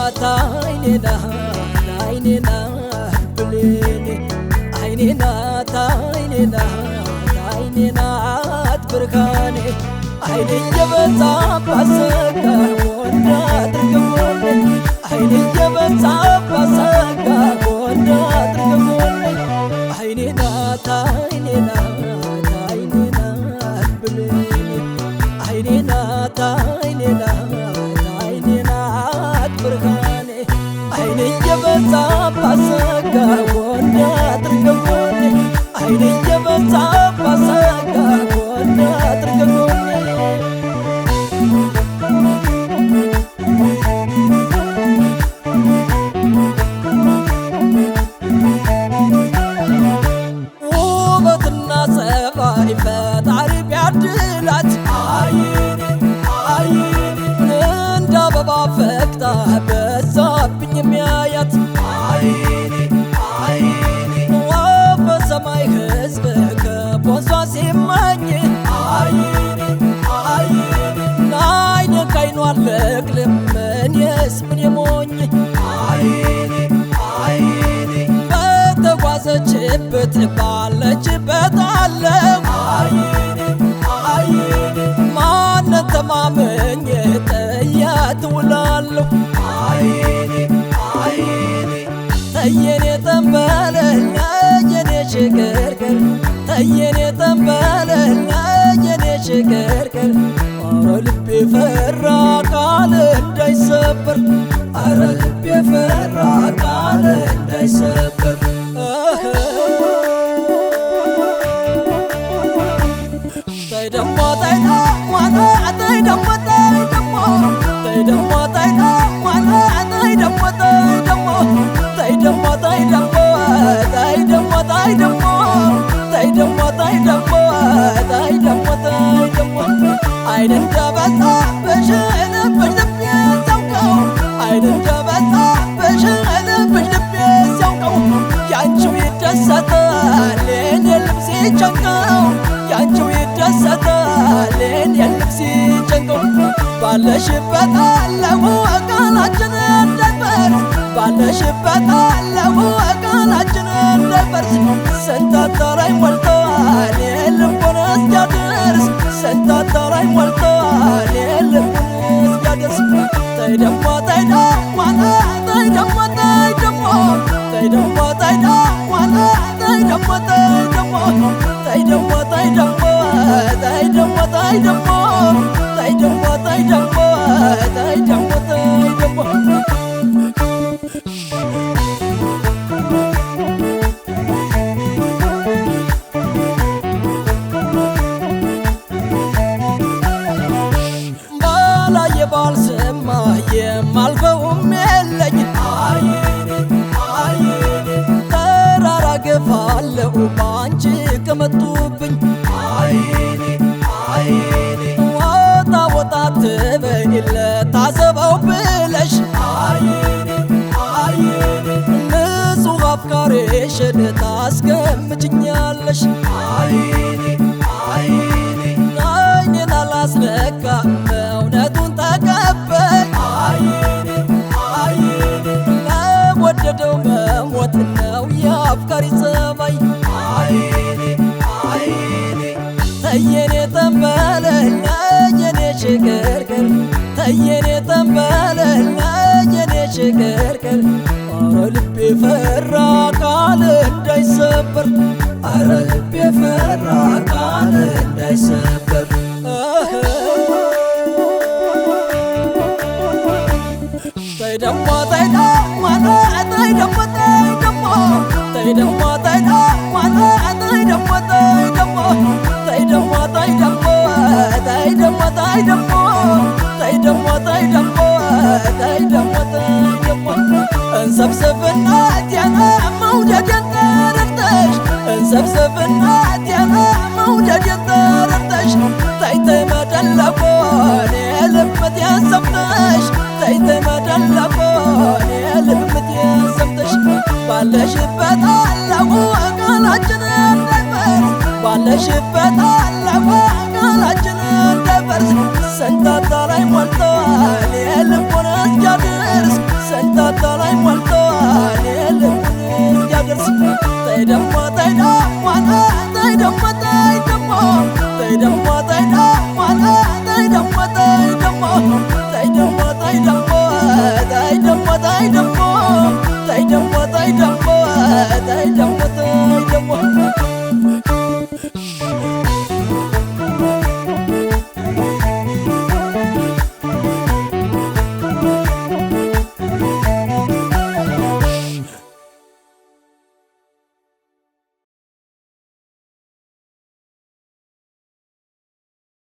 አይኔና አይኔና ብሌኔ አይኔና አይኔና አይኔና ብርካኔ አይኔ የበዛ ባሰጋ ወንዳ አድርገሞኔ አይኔ የበዛ ባሰጋ ወንዳ አድርገሞኔ አይኔና አይኔና አይኔና ብሌኔ አይኔና አይኔና አይኔና ብርካኔ አይኔ የበዛ ባሰጋ ወንዳ አድርገሞኔ አይኔ የበዛ ባሰጋ ወንዳ አድርገሞኔ ውበትና ጸባይ ፈጣሪ ቢያድላት አይኔ አይኔ እንደ አበባ ፈክታ በዛብኝ የሚያያት አይኔ አይኔ በሰማይ ሕዝብ ከቦሷ ሲማኝ አይኔ አይኔ አይኔ ካይኗ አለቅልም እኔስ ምን የሞኝ አይኔ አይኔ በተጓዘችበት ባለችበት አለው አይኔ አይኔ ማንን ተማመኝ ጥያት ውላለሁ አይኔ አይኔ ተየኔ ተንበለኛ የኔ ሽግርግር ተየኔ ተንበለኛ የኔ ሽግርግር አረ ልቤ ፈራ ቃል እንዳይሰበር አረ ልቤ ፈራ ቃል እንዳይሰበር ተይ ደሞ ተይ ዋና ተይ ደሞ ተይ ደሞ ተይ ደሞ ተይ ዋና ተይ ደሞ ተይ ደሞ ተይ ደሞ ተይ ደሞ ተይ ደሞ ተይ ደሞ ተይ ደሞ ተይ ደሞ ተይ ደሞ ተይ ደሞ አይን እንደበዛ በሽልብሽ ልቤ ሲያውቀው አይን እንደበዛ በሽልብሽ ልቤ ሲያውቀው ያንቺው ይደሰታል የኔ ልብ ሲጨንቀው ያንቺው ይደሰታል የኔ ልብ ሲጨንቀው ባለሽበት አለሁ ቃላችን እንዳይፈርስ ባለሽበት አለሁ ቃላችን እንዳይፈርስ ስንት አዳራሽ ሞልተዋል የልቡን እስኪያደርስ ስንት አዳራሽ ሞልተዋል የልቡን እስኪያደርስ ተይ ደሞ ተይ ዋና ተይ ደሞ ተይ ደሞ ተይ ደሞ ተይ ዋና ተይ ደሞ ተይ ደሞ ተይ ደሞ ተይ ደሞ ተይ ደሞ ተይ ደሞ ተይ ደሞ ተይ ደሞ ተይ ደሞ ተይ ደሞ ባልሰማ የማልፈውም የለኝ አይኔ አይኔ ተራራ ገፋለሁ ባንቺ ከመጡብኝ አይኔ አይኔ ወጣ ወጣ ትበኝ ለታሰበው ብለሽ አይኔ አይኔ ንጹሕ አፍቃሪሽን ታስገምችኛለሽ አይኔ አይኔ አይኔን አላስነካ እውነቱን ተቀበል አይኔ አይኔ ለወደደው መሞት ነው የአፍቃሪ ጸባይ አይኔ አይኔ ተየኔ ተንበለኛ የኔ ሽግርግር ተየኔ ተንበለኛ የኔ ሽግርግር አረ ልቤ ፈራ ቃል እንዳይሰበር አረ ልቤ ፈራ ቃል እንዳይሰበር ተይ ደሞ ተይ ዋና ተይ ደሞ ተይ ደሞ ተይ ደሞ ተይ ዋና ተይ ደሞ ተይ ደሞ ተይ ደሞ ተይ ደሞ ተይ ደሞ ተይ ደሞ ተይ ደሞ ተይ ደሞ ተይ ደሞ ተይ ደሞ እንሰብስብና ጤና መውደዴን ተረድተሽ እንሰብስብና ጤና መውደዴን ተረድተሽ ተይ ተይ መደለቆን የልብቴን ሰምተሽ ተይ ተይ መደለቆን የልብቴን ሰምተሽ ባለሽበት አለሁ ቃላችን እንዳይፈርስ ባለሽበት አለሁ ቃላችን እንዳይፈርስ ስንት አዳራሽ ሞልተዋል የልቡን እስኪያደርስ ተይ ደሞ ተይ ደሞ ተይ ደሞ ተይ ደሞ ተይ ደሞ ተይ ደሞ ተይ ደሞ ተይ ደሞ ተይ ደሞ ተይ ደሞ ተይ ደሞ ተይ ደሞ ተይ ደሞ ተይ ደሞ ተይ ደሞ ተይ ደሞ